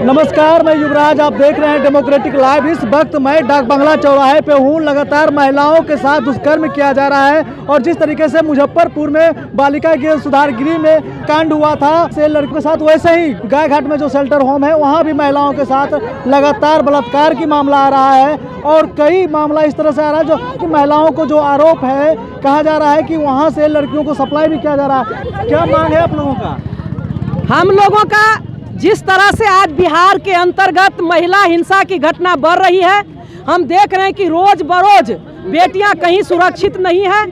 नमस्कार, मैं युवराज, आप देख रहे हैं डेमोक्रेटिक लाइव। इस वक्त मैं डाक बंगला चौराहे पे हूँ। लगातार महिलाओं के साथ दुष्कर्म किया जा रहा है और जिस तरीके से मुजफ्फरपुर में बालिका गृह सुधार गृह में कांड हुआ था से लड़कियों के साथ, वैसे ही गायघाट में जो शेल्टर होम है वहाँ भी महिलाओं के साथ लगातार बलात्कार की मामला आ रहा है और कई मामला इस तरह से आ रहा है जो कि महिलाओं को जो आरोप है, कहा जा रहा है कि वहाँ से लड़कियों को सप्लाई भी किया जा रहा है। क्या मांग है आप लोगों का? हम लोगों का जिस तरह से आज बिहार के अंतर्गत महिला हिंसा की घटना बढ़ रही है, हम देख रहे हैं कि रोज बरोज बेटियां कहीं सुरक्षित नहीं है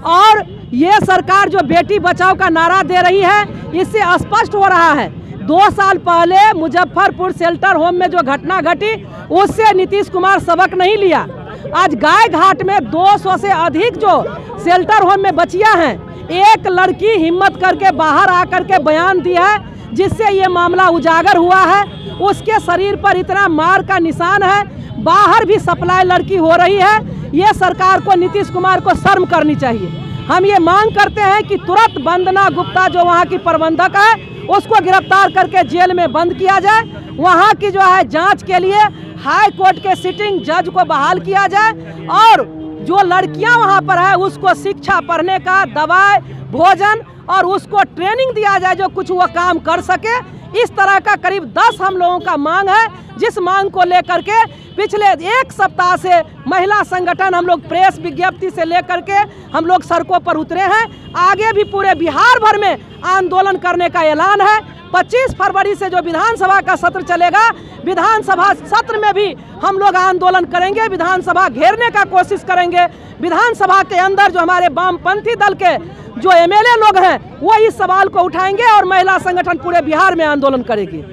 और ये सरकार जो बेटी बचाओ का नारा दे रही है, इससे स्पष्ट हो रहा है 2 साल पहले मुजफ्फरपुर शेल्टर होम में जो घटना घटी उससे नीतीश कुमार सबक नहीं लिया। आज गायघाट में 200 से अधिक जो शेल्टर होम में बचियां हैं, एक लड़की हिम्मत करके बाहर आकर के बयान दी है जिससे ये मामला उजागर हुआ है। उसके शरीर पर इतना मार का निशान है, बाहर भी सप्लाई लड़की हो रही है। ये सरकार को, नीतीश कुमार को शर्म करनी चाहिए। हम ये मांग करते हैं कि तुरंत वंदना गुप्ता जो वहाँ की प्रबंधक है उसको गिरफ्तार करके जेल में बंद किया जाए। वहाँ की जो है जांच के लिए हाई कोर्ट के सिटिंग जज को बहाल किया जाए और जो लड़कियां वहाँ पर है उसको शिक्षा पढ़ने का, दवाई, भोजन और उसको ट्रेनिंग दिया जाए जो कुछ वो काम कर सके। इस तरह का करीब 10 हम लोगों का मांग है, जिस मांग को लेकर के पिछले 1 सप्ताह से महिला संगठन हम लोग प्रेस विज्ञप्ति से लेकर के हम लोग सड़कों पर उतरे हैं। आगे भी पूरे बिहार भर में आंदोलन करने का ऐलान है। 25 फरवरी से जो विधानसभा का सत्र चलेगा, विधानसभा सत्र में भी हम लोग आंदोलन करेंगे, विधानसभा घेरने का कोशिश करेंगे। विधानसभा के अंदर जो हमारे वामपंथी दल के जो एमएलए लोग हैं वो इस सवाल को उठाएंगे और महिला संगठन पूरे बिहार में आंदोलन करेगी।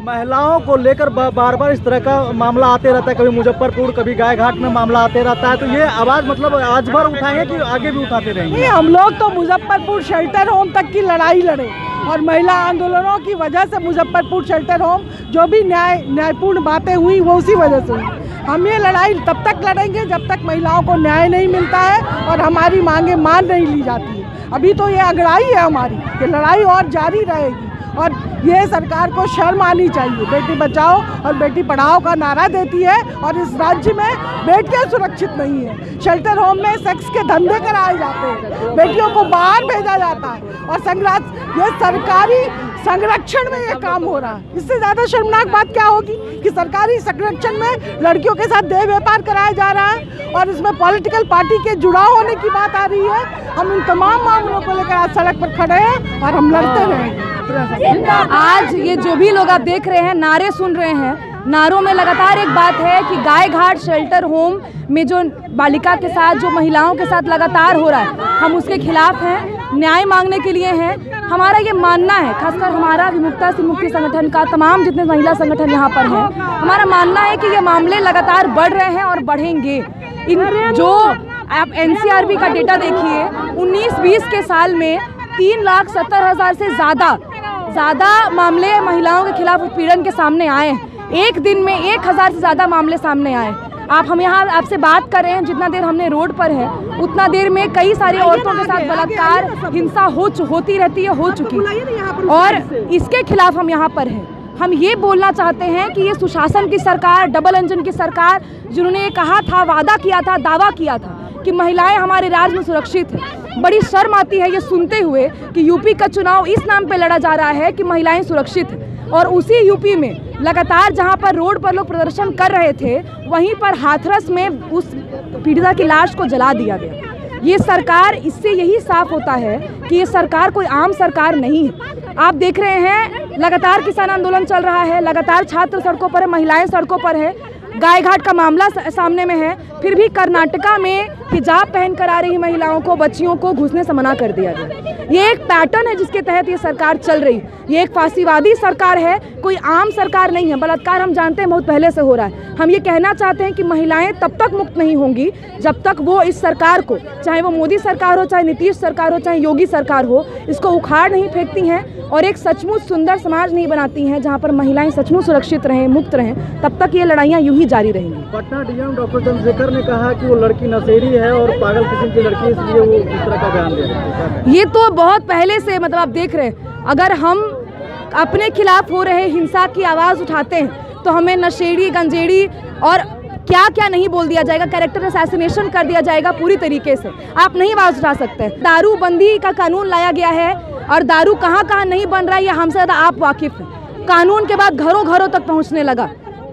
महिलाओं को लेकर बार बार इस तरह का मामला आते रहता है, कभी मुजफ्फरपुर, कभी गायघाट में मामला आते रहता है, तो ये आवाज़ मतलब आज भर उठाएंगे कि आगे भी उठाते रहेंगे? हम लोग तो मुजफ्फरपुर शेल्टर होम तक की लड़ाई लड़े और महिला आंदोलनों की वजह से मुजफ्फरपुर शेल्टर होम जो भी न्यायपूर्ण बातें हुई वो उसी वजह से हुई। हम ये लड़ाई तब तक लड़ेंगे जब तक महिलाओं को न्याय नहीं मिलता है और हमारी मांगे मान नहीं ली जाती है। अभी तो ये अगड़ाई है हमारी, ये लड़ाई और जारी रहेगी और ये सरकार को शर्म आनी चाहिए। बेटी बचाओ और बेटी पढ़ाओ का नारा देती है और इस राज्य में बेटियां सुरक्षित नहीं है। शेल्टर होम में सेक्स के धंधे कराए जाते हैं, बेटियों को बाहर भेजा जाता है और ये सरकारी संरक्षण में ये काम हो रहा है। इससे ज़्यादा शर्मनाक बात क्या होगी कि सरकारी संरक्षण में लड़कियों के साथ देह व्यापार कराया जा रहा है और इसमें पॉलिटिकल पार्टी के जुड़ाव होने की बात आ रही है। हम इन तमाम मामलों को लेकर आज सड़क पर खड़े हैं और हम लड़ते रहेंगे। आज ये जो भी लोग आप देख रहे हैं, नारे सुन रहे हैं, नारों में लगातार एक बात है कि गायघाट शेल्टर होम में जो बालिका के साथ, जो महिलाओं के साथ लगातार हो रहा है, हम उसके खिलाफ हैं, न्याय मांगने के लिए हैं। हमारा ये मानना है, खासकर हमारा विमुक्ता से मुक्ति संगठन का, तमाम जितने महिला संगठन यहाँ पर हैं, हमारा मानना है कि ये मामले लगातार बढ़ रहे हैं और बढ़ेंगे। जो आप NCRB का डेटा देखिए, 19-20 के साल में 3,70,000 से ज़्यादा मामले महिलाओं के खिलाफ उत्पीड़न के सामने आए हैं। एक दिन में 1,000 से ज़्यादा मामले सामने आए। हम यहाँ आपसे बात कर रहे हैं, जितना देर हमने रोड पर है उतना देर में कई सारी औरतों के साथ बलात्कार, हिंसा होती रहती है, हो चुकी और इसके खिलाफ हम यहाँ पर हैं। हम ये बोलना चाहते हैं कि ये सुशासन की सरकार, डबल इंजन की सरकार, जिन्होंने ये कहा था, वादा किया था, दावा किया था कि महिलाएं हमारे राज्य में सुरक्षित हैं, बड़ी शर्म आती है ये सुनते हुए कि यूपी का चुनाव इस नाम पे लड़ा जा रहा है कि महिलाएं सुरक्षित हैं और उसी यूपी में लगातार जहां पर रोड पर लोग प्रदर्शन कर रहे थे, वहीं पर हाथरस में उस पीड़िता की लाश को जला दिया गया। ये सरकार, इससे यही साफ होता है कि ये सरकार कोई आम सरकार नहीं है। आप देख रहे हैं लगातार किसान आंदोलन चल रहा है, लगातार छात्र सड़कों पर है, महिलाएं सड़कों पर है, गायघाट का मामला सामने में है, फिर भी कर्नाटका में हिजाब पहन कर आ रही महिलाओं को, बच्चियों को घुसने से मना कर दिया गया। ये एक पैटर्न है जिसके तहत ये सरकार चल रही है। ये एक फांसीवादी सरकार है, कोई आम सरकार नहीं है। बलात्कार हम जानते हैं बहुत पहले से हो रहा है। हम ये कहना चाहते हैं कि महिलाएं तब तक मुक्त नहीं होंगी जब तक वो इस सरकार को, चाहे वो मोदी सरकार हो, चाहे नीतीश सरकार हो, चाहे योगी सरकार हो, इसको उखाड़ नहीं फेंकती हैं और एक सचमुच सुंदर समाज नहीं बनाती हैं जहाँ पर महिलाएं सचमुच सुरक्षित रहें, मुक्त रहें। तब तक ये लड़ाइयाँ यूं ही जारी रहेंगी। पटना डीएम डॉक्टर चंद्रशेखर ने कहा कि वो लड़की नशेड़ी है और पागल किस्म की लड़की, इसलिए वो इस तरह का बयान दे रहे हैं। ये तो बहुत पहले से, मतलब आप देख रहे हैं, अगर हम अपने खिलाफ हो रहे हिंसा की आवाज़ उठाते हैं तो हमें नशेड़ी, गंजेड़ी और क्या क्या नहीं बोल दिया जाएगा, कैरेक्टर असैसिनेशन कर दिया जाएगा पूरी तरीके से। आप नहीं आवाज़ उठा सकते। दारूबंदी का कानून लाया गया है और दारू कहाँ कहाँ नहीं बन रहा है ये हमसे ज़्यादा आप वाकिफ़ हैं। कानून के बाद घरों घरों तक पहुँचने लगा,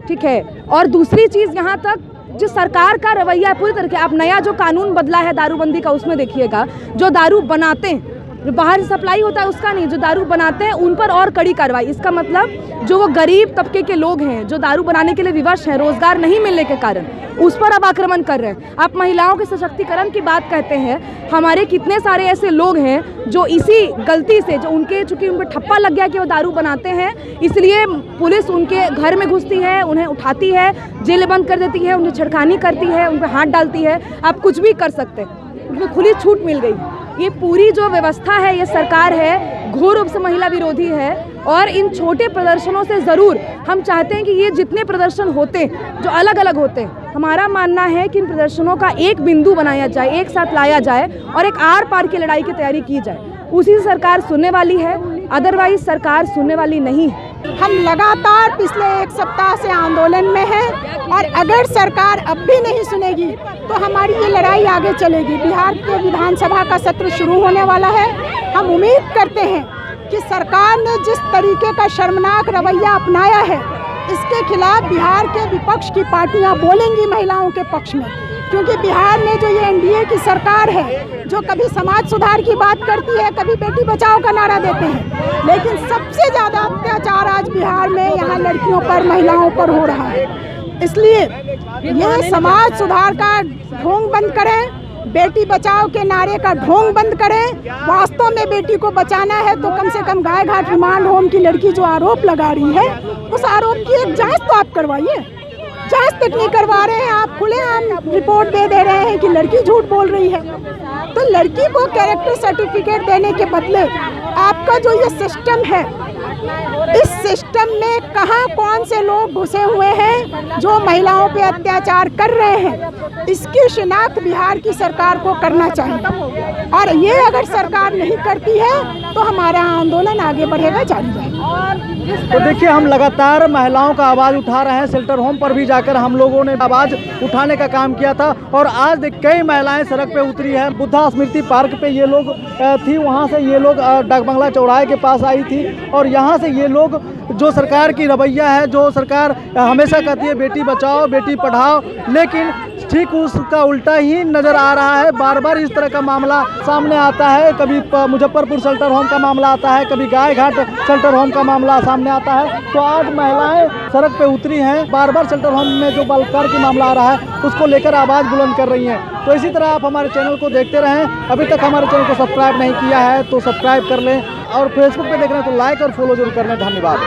ठीक है। और दूसरी चीज़, यहाँ तक जो सरकार का रवैया पूरी तरीके, आप नया जो कानून बदला है दारूबंदी का उसमें देखिएगा, जो दारू बनाते हैं, जो बाहर से सप्लाई होता है उसका नहीं, जो दारू बनाते हैं उन पर और कड़ी कार्रवाई। इसका मतलब जो वो गरीब तबके के लोग हैं जो दारू बनाने के लिए विवश हैं, रोजगार नहीं मिलने के कारण, उस पर अब आक्रमण कर रहे हैं। आप महिलाओं के सशक्तिकरण की बात कहते हैं, हमारे कितने सारे ऐसे लोग हैं जो इसी गलती से, जो उनके चूंकि उन पर ठप्पा लग गया कि वो दारू बनाते हैं, इसलिए पुलिस उनके घर में घुसती है, उन्हें उठाती है, जेल बंद कर देती है, उन्हें छेड़खानी करती है, उन पर हाथ डालती है। आप कुछ भी कर सकते हैं, उनको खुली छूट मिल गई। ये पूरी जो व्यवस्था है, ये सरकार है, घोर रूप से महिला विरोधी है। और इन छोटे प्रदर्शनों से ज़रूर हम चाहते हैं कि ये जितने प्रदर्शन होते जो अलग अलग होते, हमारा मानना है कि इन प्रदर्शनों का एक बिंदु बनाया जाए, एक साथ लाया जाए और एक आर पार की लड़ाई की तैयारी की जाए। उसी से सरकार सुनने वाली है, अदरवाइज सरकार सुनने वाली नहीं है। हम लगातार पिछले एक सप्ताह से आंदोलन में हैं और अगर सरकार अब भी नहीं सुनेगी तो हमारी ये लड़ाई आगे चलेगी। बिहार के विधानसभा का सत्र शुरू होने वाला है। हम उम्मीद करते हैं कि सरकार ने जिस तरीके का शर्मनाक रवैया अपनाया है, इसके खिलाफ बिहार के विपक्ष की पार्टियां बोलेंगी महिलाओं के पक्ष में, क्योंकि बिहार में जो ये एनडीए की सरकार है, जो कभी समाज सुधार की बात करती है, कभी बेटी बचाओ का नारा देते हैं, लेकिन सबसे ज़्यादा अत्याचार आज बिहार में यहाँ लड़कियों पर, महिलाओं पर हो रहा है। इसलिए ये समाज सुधार का ढोंग बंद करें, बेटी बचाओ के नारे का ढोंग बंद करें। वास्तव में बेटी को बचाना है तो कम से कम गाय घाट रिमांड होम की लड़की जो आरोप लगा रही है, उस आरोप की एक जांच तो आप करवाइए। जांच तक नहीं करवा रहे हैं आप, खुलेआम रिपोर्ट दे रहे हैं कि लड़की झूठ बोल रही है। तो लड़की को कैरेक्टर सर्टिफिकेट देने के बदले आपका जो ये सिस्टम है, इस सिस्टम में कहाँ कौन से लोग घुसे हुए हैं जो महिलाओं पे अत्याचार कर रहे हैं, इसकी शिनाख्त बिहार की सरकार को करना चाहिए। और ये अगर सरकार नहीं करती है तो हमारा आंदोलन आगे बढ़ेगा, जारी रहेगा। तो देखिए, हम लगातार महिलाओं का आवाज़ उठा रहे हैं। शेल्टर होम पर भी जाकर हम लोगों ने आवाज़ उठाने का काम किया था और आज कई महिलाएं सड़क पे उतरी हैं। बुद्धा स्मृति पार्क पे ये लोग थी, वहाँ से ये लोग डाक बंगला चौराहे के पास आई थी और यहाँ से ये लोग जो सरकार की रवैया है, जो सरकार हमेशा कहती है बेटी बचाओ बेटी पढ़ाओ, लेकिन ठीक उसका उल्टा ही नज़र आ रहा है। बार बार इस तरह का मामला सामने आता है। कभी मुजफ्फरपुर शेल्टर होम का मामला आता है, कभी गाय घाट शेल्टर होम का मामला सामने आता है। तो आज महिलाएं सड़क पे उतरी हैं, बार बार शेल्टर होम में जो बलात्कार की मामला आ रहा है उसको लेकर आवाज़ बुलंद कर रही हैं। तो इसी तरह आप हमारे चैनल को देखते रहें। अभी तक हमारे चैनल को सब्सक्राइब नहीं किया है तो सब्सक्राइब कर लें और फेसबुक पे देख रहे हैं तो लाइक और फॉलो जरूर कर लें। धन्यवाद।